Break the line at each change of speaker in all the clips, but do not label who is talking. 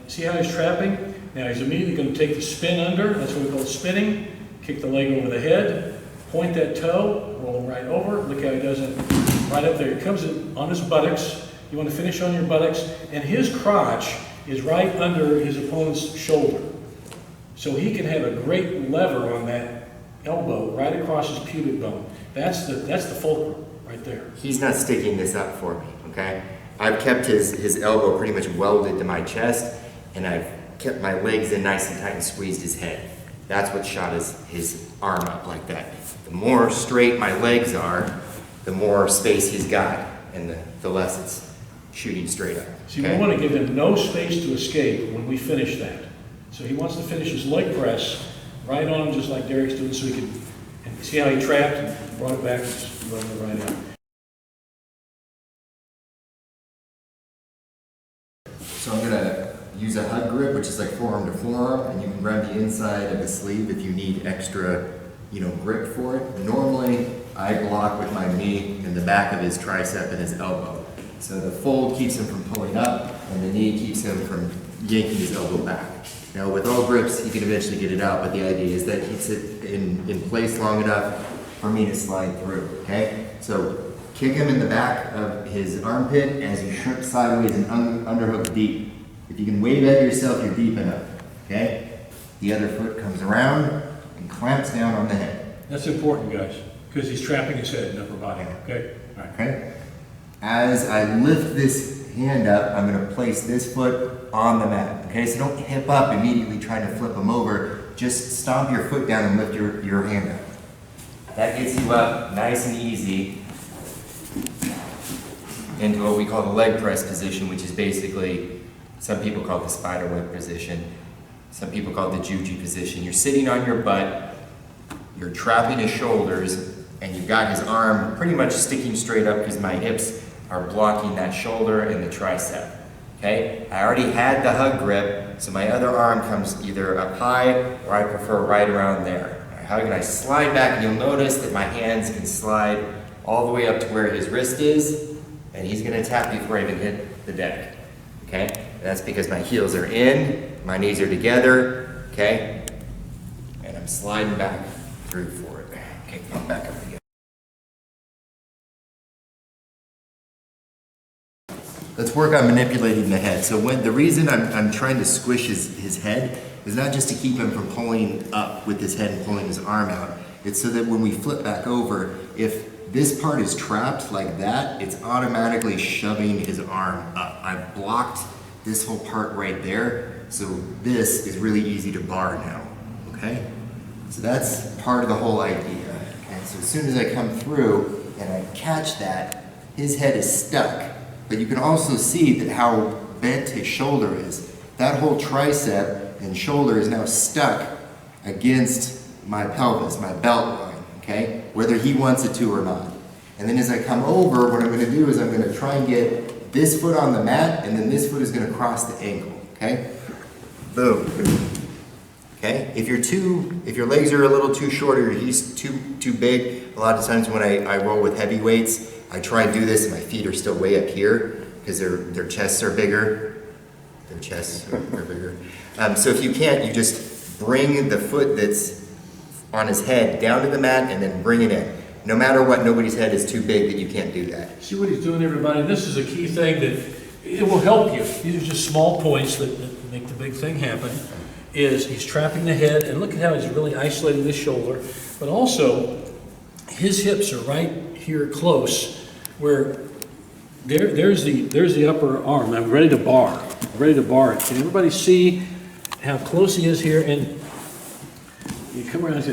see how he's trapping? Now he's immediately going to take the spin under, that's what we call spinning, kick the leg over the head, point that toe, roll him right over, look how he does it right up there. He comes in on his buttocks, you want to finish on your buttocks, and his crotch is right under his opponent's shoulder. So he can have a great lever on that elbow right across his pubic bone. That's the fulcrum right there.
He's not sticking this up for me, okay? I've kept his elbow pretty much welded to my chest, and I've kept my legs in nice and tight and squeezed his head. That's what shot his arm up like that. The more straight my legs are, the more space he's got, and the less it's shooting straight up.
See, we want to give him no space to escape when we finish that. So he wants to finish his leg press right on him, just like Derek's doing, so he can, and see how he trapped and brought it back and just run it right out.
So I'm gonna use a hug grip, which is like forearm to forearm, and you can grab the inside of the sleeve if you need extra, grip for it. Normally, I block with my knee in the back of his tricep and his elbow. So the fold keeps him from pulling up, and the knee keeps him from yanking his elbow back. Now with all grips, he can eventually get it out, but the idea is that keeps it in place long enough for me to slide through, okay? So kick him in the back of his armpit as you shrimp sideways and underhook deep. If you can wave at yourself, you're deep enough, okay? The other foot comes around and clamps down on the head.
That's important, guys, because he's trapping his head and upper body, okay? All right.
Okay? As I lift this hand up, I'm going to place this foot on the mat, okay? So don't hip up immediately trying to flip them over. Just stomp your foot down and lift your hand up. That gets you up nice and easy into what we call the leg press position, which is basically, some people call it the spider web position. Some people call it the Juji position. You're sitting on your butt, you're trapping his shoulders, and you've got his arm pretty much sticking straight up because my hips are blocking that shoulder and the tricep. Okay? I already had the hug grip, so my other arm comes either up high or I prefer right around there. I hug and I slide back, and you'll notice that my hands can slide all the way up to where his wrist is, and he's going to tap before I even hit the deck. Okay? And that's because my heels are in, my knees are together, okay? And I'm sliding back through for it. Okay, come back up again. Let's work on manipulating the head. So the reason I'm trying to squish his head is not just to keep him from pulling up with his head and pulling his arm out. It's so that when we flip back over, if this part is trapped like that, it's automatically shoving his arm up. I've blocked this whole part right there, so this is really easy to bar now, okay? So that's part of the whole idea. Okay, so as soon as I come through and I catch that, his head is stuck. But you can also see that how bent his shoulder is. That whole tricep and shoulder is now stuck against my pelvis, my belt line, okay? Whether he wants it to or not. And then as I come over, what I'm gonna do is I'm gonna try and get this foot on the mat, and then this foot is gonna cross the ankle, okay? Boom. Okay? If your legs are a little too short or he's too big, a lot of times when I roll with heavy weights, I try and do this and my feet are still way up here because their chests are bigger. Their chests are bigger. So if you can't, you just bring the foot that's on his head down to the mat and then bring it in. No matter what, nobody's head is too big that you can't do that.
See what he's doing, everybody? This is a key thing that it will help you. These are just small points that make the big thing happen. Is he's trapping the head, and look at how he's really isolating this shoulder, but also his hips are right here close, where there's the upper arm. I'm ready to bar. I'm ready to bar it. Can everybody see how close he is here? And you come around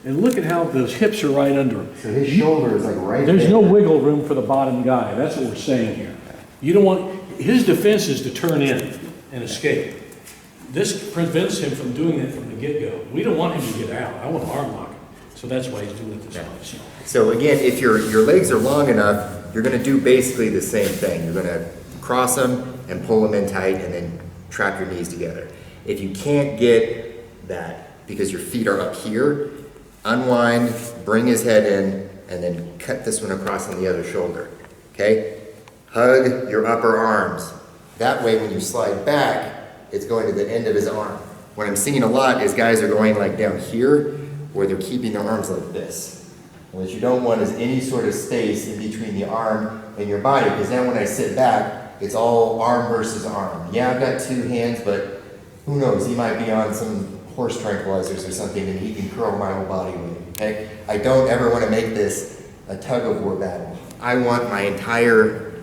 and look at how those hips are right under him.
So his shoulder is like right there.
There's no wiggle room for the bottom guy. That's what we're saying here. You don't want, his defense is to turn in and escape. This prevents him from doing that from the get-go. We don't want him to get out. I want to arm lock him. So that's why he's doing it this way.
So again, if your legs are long enough, you're going to do basically the same thing. You're going to cross them and pull them in tight and then trap your knees together. If you can't get that because your feet are up here, unwind, bring his head in, and then cut this one across on the other shoulder. Okay? Hug your upper arms. That way when you slide back, it's going to the end of his arm. What I'm seeing a lot is guys are going like down here, or they're keeping their arms like this. And what you don't want is any sort of space in between the arm and your body, because then when I sit back, it's all arm versus arm. Yeah, I've got two hands, but who knows, he might be on some horse tranquilizers or something and he can curl my whole body weight, okay? I don't ever want to make this a tug of war battle. I want my entire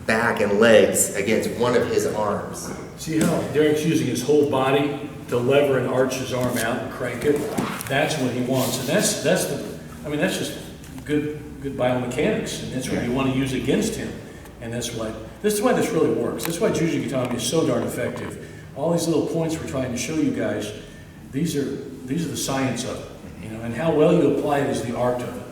back and legs against one of his arms.
See how Derek's using his whole body to lever and arch his arm out and crank it? That's what he wants, and that's just good biomechanics, and that's what you want to use against him. And this is why this really works. That's why Juji Gatame is so darn effective. All these little points we're trying to show you guys, these are the science of it, and how well you apply it is the art of it.